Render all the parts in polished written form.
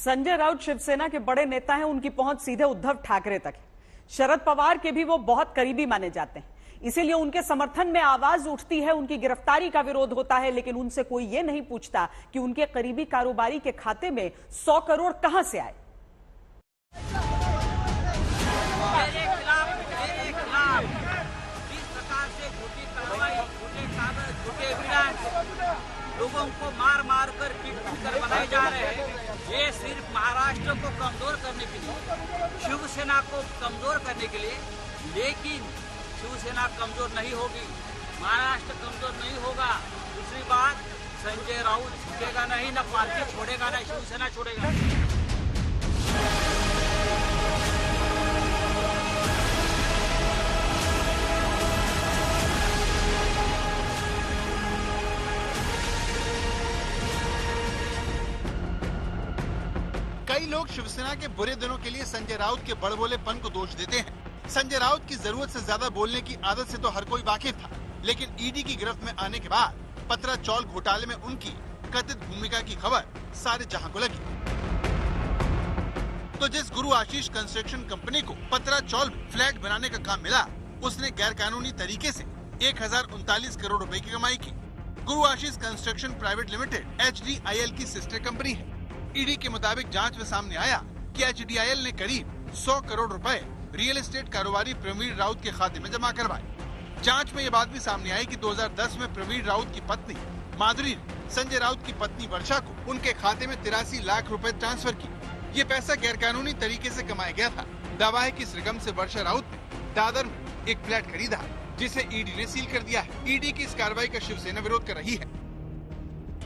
संजय राउत शिवसेना के बड़े नेता हैं, उनकी पहुंच सीधे उद्धव ठाकरे तक है। शरद पवार के भी वो बहुत करीबी माने जाते हैं, इसीलिए उनके समर्थन में आवाज उठती है, उनकी गिरफ्तारी का विरोध होता है, लेकिन उनसे कोई ये नहीं पूछता कि उनके करीबी कारोबारी के खाते में 100 करोड़ कहां से आए। लोगों को मार मार कर पीट कर बनाए जा रहे हैं, ये सिर्फ महाराष्ट्र को कमजोर करने के लिए, शिवसेना को कमजोर करने के लिए। लेकिन शिवसेना कमजोर नहीं होगी, महाराष्ट्र कमजोर नहीं होगा। दूसरी बात, संजय राउत झुकेगा नहीं, न पार्टी छोड़ेगा, न शिवसेना छोड़ेगा। कई लोग शिवसेना के बुरे दिनों के लिए संजय राउत के बड़बोलेपन को दोष देते हैं। संजय राउत की जरूरत से ज्यादा बोलने की आदत से तो हर कोई वाकिफ था, लेकिन ईडी की गिरफ्त में आने के बाद पतरा चौल घोटाले में उनकी कथित भूमिका की खबर सारे जहां को लगी। तो जिस गुरु आशीष कंस्ट्रक्शन कंपनी को पतरा चौल फ्लैट बनाने का काम मिला, उसने गैर कानूनी तरीके से 1039 करोड़ रुपए की कमाई की। गुरु आशीष कंस्ट्रक्शन प्राइवेट लिमिटेड HDIL की सिस्टर कंपनी है। ईडी के मुताबिक जांच में सामने आया कि HDIL ने करीब 100 करोड़ रुपए रियल एस्टेट कारोबारी प्रवीण राउत के खाते में जमा करवाए। जांच में ये बात भी सामने आई कि 2010 में प्रवीण राउत की पत्नी माधुरी ने संजय राउत की पत्नी वर्षा को उनके खाते में 83 लाख रुपए ट्रांसफर की। ये पैसा गैरकानूनी तरीके से कमाया गया था। दावा है कि इस रकम से वर्षा राउत ने दादर में एक फ्लैट खरीदा, जिसे ईडी ने सील कर दिया है। ईडी की इस कार्रवाई का शिवसेना विरोध कर रही है।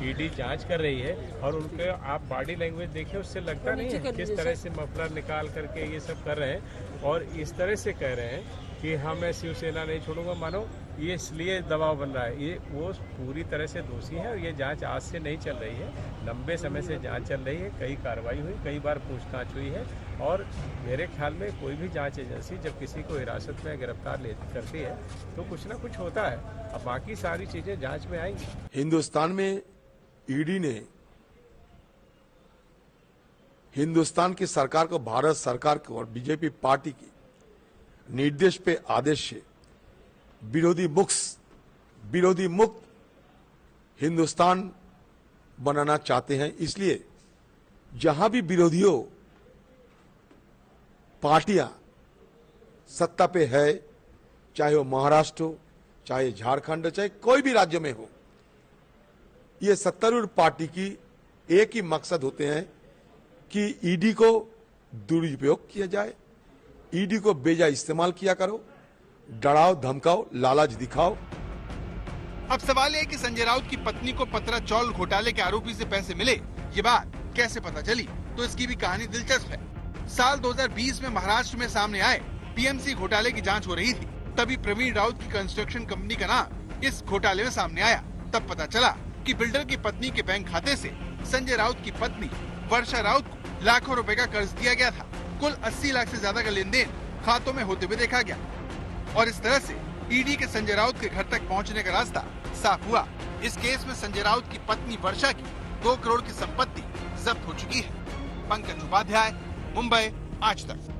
ईडी जांच कर रही है और उनके आप बॉडी लैंग्वेज देखिए, उससे लगता नहीं है किस तरह से मफलर निकाल करके ये सब कर रहे हैं और इस तरह से कह रहे हैं कि हाँ मैं शिवसेना नहीं छोड़ूंगा। मानो ये इसलिए दबाव बन रहा है। ये वो पूरी तरह से दोषी है और ये जांच आज से नहीं चल रही है, लंबे समय से जांच चल रही है। कई कार्रवाई हुई, कई बार पूछताछ हुई है और मेरे ख्याल में कोई भी जांच एजेंसी जब किसी को हिरासत में गिरफ्तार करती है तो कुछ ना कुछ होता है। अब बाकी सारी चीजें जांच में आएंगी। हिंदुस्तान में ईडी ने हिंदुस्तान की सरकार को, भारत सरकार को और बीजेपी पार्टी की निर्देश पे आदेश से विरोधी मुक्त हिंदुस्तान बनाना चाहते हैं। इसलिए जहां भी विरोधियों पार्टियां सत्ता पे है, चाहे वो महाराष्ट्र हो, चाहे झारखंड हो, चाहे कोई भी राज्य में हो, ये सत्तारूढ़ पार्टी की एक ही मकसद होते हैं कि ईडी को दुरुपयोग किया जाए, ईडी को बेजा इस्तेमाल किया करो, डराओ धमकाओ, लालच दिखाओ। अब सवाल है कि संजय राउत की पत्नी को पतरा चौल घोटाले के आरोपी से पैसे मिले, ये बात कैसे पता चली? तो इसकी भी कहानी दिलचस्प है। साल 2020 में महाराष्ट्र में सामने आए PMC घोटाले की जांच हो रही थी। तभी प्रवीण राउत की कंस्ट्रक्शन कंपनी का नाम इस घोटाले में सामने आया। तब पता चला कि बिल्डर की पत्नी के बैंक खाते से संजय राउत की पत्नी वर्षा राउत को लाखों रुपए का कर्ज दिया गया था। कुल 80 लाख से ज्यादा का लेन देन खातों में होते हुए देखा गया और इस तरह से ईडी के संजय राउत के घर तक पहुंचने का रास्ता साफ हुआ। इस केस में संजय राउत की पत्नी वर्षा की 2 करोड़ की संपत्ति जब्त हो चुकी है। पंकज उपाध्याय, मुंबई, आज तक।